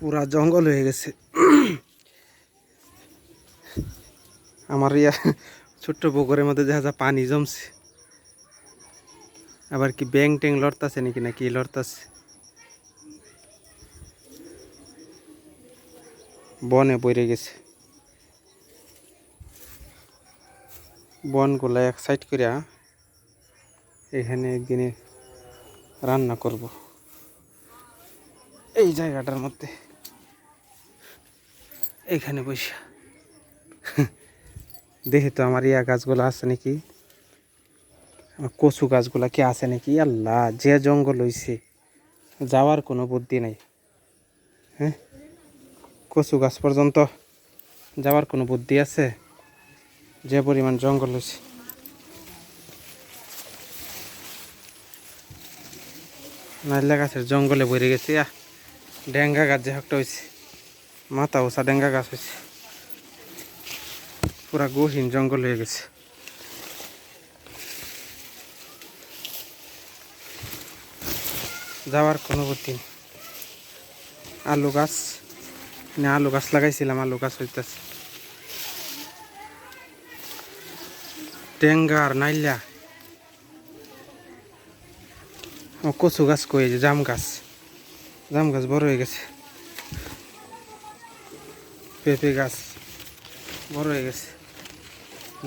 পুরা জঙ্গল হয়ে গেছে। আমার ইয়া ছোট্ট পুকুরের মধ্যে দেখা যায় পানি জমছে। আবার কি ব্যাং ট্যাং লড়তাছে নাকি নাকি লড়তাছে। বনে পড়ে গেছে। বনগুলা এক সাইড করিয়া এখানে একদিনে রান্না করব এই জায়গাটার মধ্যে, এখানে বসে দেখি তো আমার ইয়া গাছগুলো আছে নাকি, আমার কচু গাছগুলা কি আছে নাকি। আল্লাহ, যে জঙ্গল হইছে যাওয়ার কোনো বুদ্ধি নাই। হ্যাঁ, কচু গাছ পর্যন্ত যাওয়ার কোনো বুদ্ধি আছে? যে পরিমাণ জঙ্গল হয়েছে। নাইলা গাছের জঙ্গলে ভরে গেছে। ডেঙ্গা গাছ যে একটা হয়েছে, মাথা ওষা ডেঙ্গা গাছ হয়েছে। পুরা গহীন জঙ্গল হয়ে গেছে। যাওয়ার কোনো বুদ্ধি নেই। আলু গাছ না, আলু গাছ লাগাইছিলাম, আলু গাছ হইতেছে। ডেঙ্গা আর নাইলা। কচু গাছ কই, যে জাম গাছ, জাম গাছ বড় হয়ে গেছে। পেঁপে গাছ বড় হয়ে গেছে।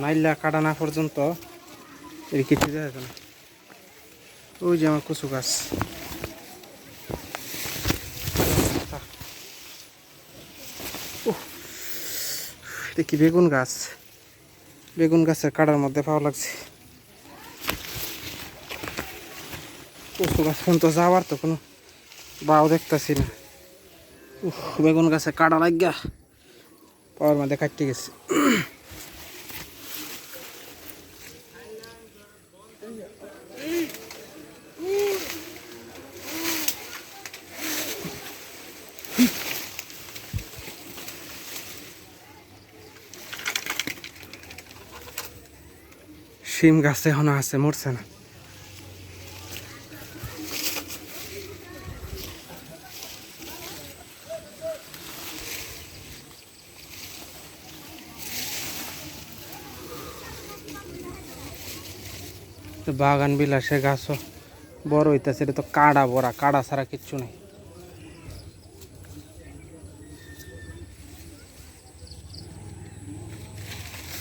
নাইলা কাটা না পর্যন্ত এর কিছু যায় না। ওই যে আমার কচু গাছ। দেখি বেগুন গাছ, বেগুন গাছের কাটার মধ্যে পাওয়া লাগছে। কচু গাছ তো যাওয়ার তো কোনো বাও দেখতেছি না। বেগুন গাছে কাটা লাগিয়া পাওয়ার মধ্যে কাটতে গেছে। শিম গাছে এখনো আছে, মরছে না। বাগান বিলাসে গাছও বড় হইতেছে। এটা তো কাড়া ভরা, কাড়া ছাড়া কিচ্ছু নেই।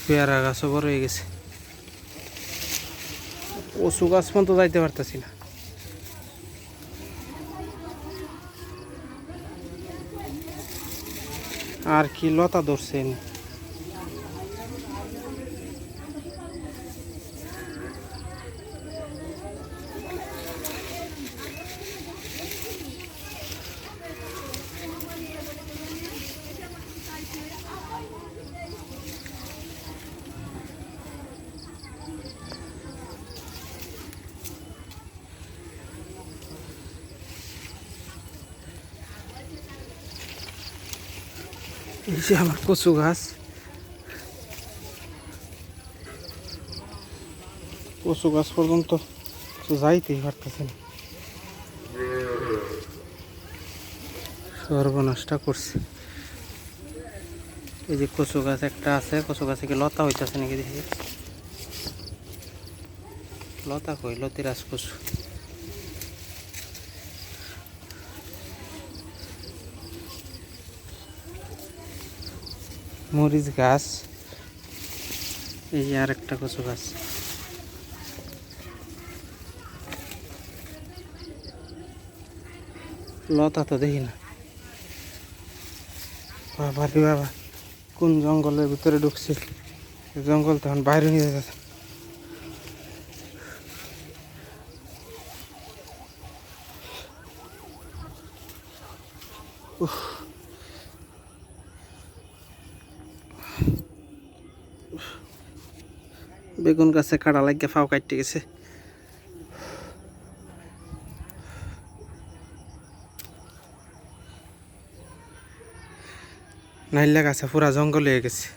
পেয়ারা গাছও বড় হয়ে গেছে। কচু গাছ পর্যন্ত যাইতে পারতেছি না। আর কি লতা ধরছেন। এই যে আমার কচু গাছ, কচু গাছ পর্যন্ত যাইতেই পারতেছে না। সর্বনাশটা করছে। এই যে কচু গাছ একটা আছে, কচু গাছে কি লতা হইতেছে নাকি দেখি। লতা কই, লতিরাজ কচু। মরিচ গাছ, এই আর একটা কচু গাছ। লতা তো দেখি না। বাবা রে বাবা, কোন জঙ্গলের ভিতরে ঢুকছি। জঙ্গল তখন বাইরে নিয়ে যাচ্ছে। বেগুন গাছে কাটা লাগিয়ে ফাও কাটতে গেছে। নাইলা গাছে পুরা জঙ্গল হয়ে গেছে।